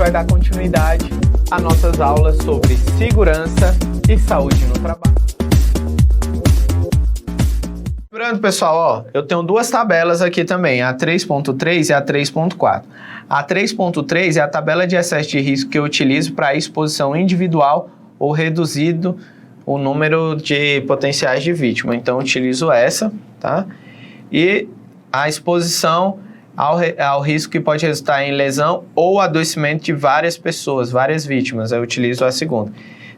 vai dar continuidade às nossas aulas sobre segurança e saúde no trabalho. Lembrando, pessoal, ó, eu tenho duas tabelas aqui também, a 3.3 e a 3.4. A 3.3 é a tabela de excesso de risco que eu utilizo para exposição individual ou reduzido o número de potenciais de vítima. Então, eu utilizo essa, tá? E a exposição ao risco que pode resultar em lesão ou adoecimento de várias pessoas, várias vítimas. Eu utilizo a segunda.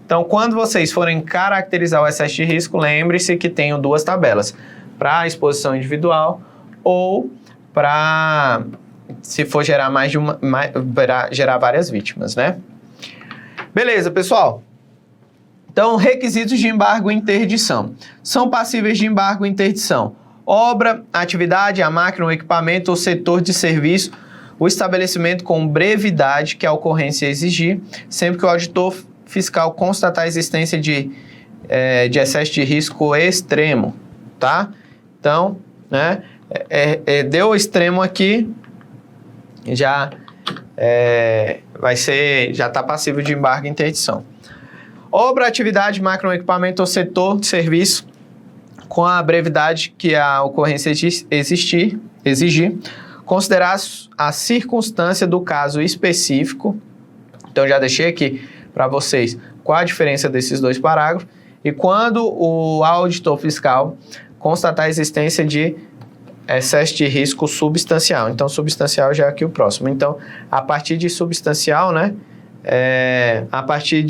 Então, quando vocês forem caracterizar o excesso de risco, lembre-se que tenho duas tabelas, para exposição individual ou para, se for gerar gerar várias vítimas, né? Beleza, pessoal? Então, requisitos de embargo e interdição. São passíveis de embargo e interdição: obra, atividade, a máquina, o equipamento ou setor de serviço, o estabelecimento com brevidade que a ocorrência exigir, sempre que o auditor fiscal constatar a existência de excesso de risco extremo, tá? Então, né, deu o extremo aqui, já está passível de embargo e interdição. Obra, atividade, máquina, equipamento ou setor de serviço com a brevidade que a ocorrência exigir, considerar a circunstância do caso específico. Então, já deixei aqui para vocês qual a diferença desses dois parágrafos. E quando o auditor fiscal constatar a existência de excesso de risco substancial. Então, substancial já é aqui o próximo. Então, a partir de substancial, né? A partir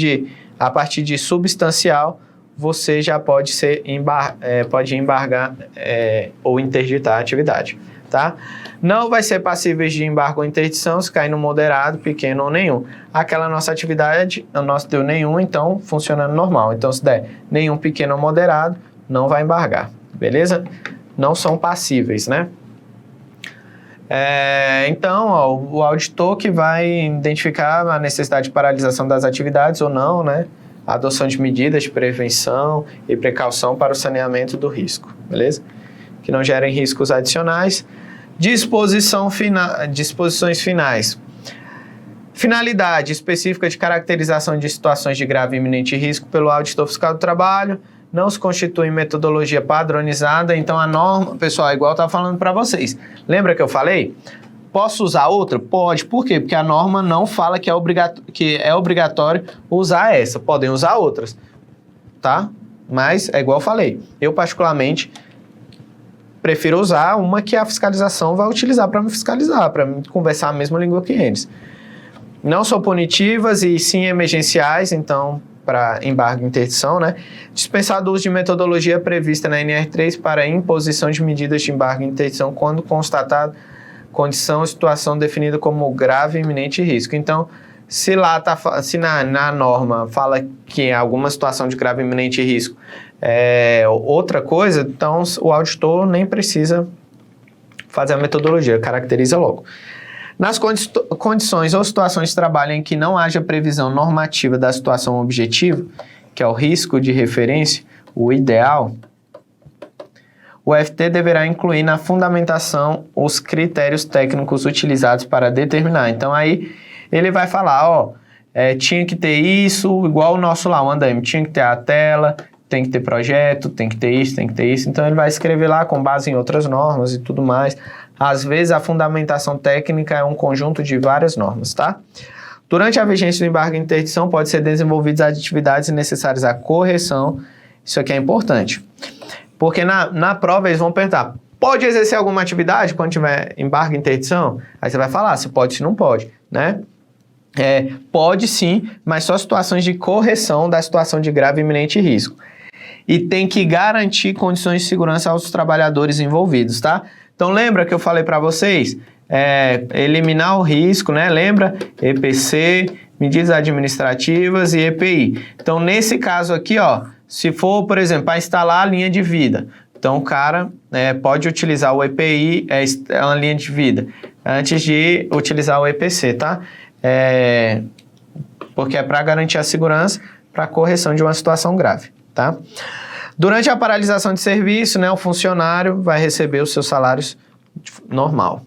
de substancial, você já pode pode embargar ou interditar a atividade, tá? Não vai ser passível de embargo ou interdição se cair no moderado, pequeno ou nenhum. Aquela nossa atividade, o nosso deu nenhum, então funcionando normal. Então, se der nenhum, pequeno ou moderado, não vai embargar, beleza? Não são passíveis, né? Então, ó, o auditor que vai identificar a necessidade de paralisação das atividades ou não, né? A adoção de medidas de prevenção e precaução para o saneamento do risco, beleza? Que não gerem riscos adicionais. Disposições finais. Finalidade específica de caracterização de situações de grave e iminente risco pelo auditor fiscal do trabalho. Não se constitui metodologia padronizada. Então, a norma, pessoal, igual eu estava falando para vocês. Lembra que eu falei? Posso usar outra? Pode. Por quê? Porque a norma não fala que é obrigatório usar essa. Podem usar outras, tá? Mas é igual eu falei. Eu, particularmente, prefiro usar uma que a fiscalização vai utilizar para me fiscalizar, para me conversar a mesma língua que eles. Não são punitivas e sim emergenciais, então, para embargo e interdição, né? Dispensar o uso de metodologia prevista na NR3 para imposição de medidas de embargo e interdição quando constatado condição ou situação definida como grave e iminente risco. Então, se na norma fala que em alguma situação de grave e iminente risco é outra coisa, então o auditor nem precisa fazer a metodologia, caracteriza logo. Nas condições ou situações de trabalho em que não haja previsão normativa da situação objetiva, que é o risco de referência, o ideal, o FT deverá incluir na fundamentação os critérios técnicos utilizados para determinar. Então, aí ele vai falar, ó, tinha que ter isso, igual o nosso lá, o andaime, tinha que ter a tela, tem que ter projeto, tem que ter isso, tem que ter isso. Então, ele vai escrever lá com base em outras normas e tudo mais. Às vezes, a fundamentação técnica é um conjunto de várias normas, tá? Durante a vigência do embargo e interdição, pode ser desenvolvidas atividades necessárias à correção. Isso aqui é importante. Porque na prova eles vão perguntar, pode exercer alguma atividade quando tiver embargo e interdição? Aí você vai falar se pode, se não pode, né? Pode sim, mas só situações de correção da situação de grave e iminente risco. E tem que garantir condições de segurança aos trabalhadores envolvidos, tá? Então lembra que eu falei para vocês? Eliminar o risco, né? Lembra? EPC, medidas administrativas e EPI. Então nesse caso aqui, ó, se for, por exemplo, para instalar a linha de vida, então o cara pode utilizar o EPI, uma linha de vida, antes de utilizar o EPC, tá? Porque é para garantir a segurança para a correção de uma situação grave, tá? Durante a paralisação de serviço, né, o funcionário vai receber os seus salários normal,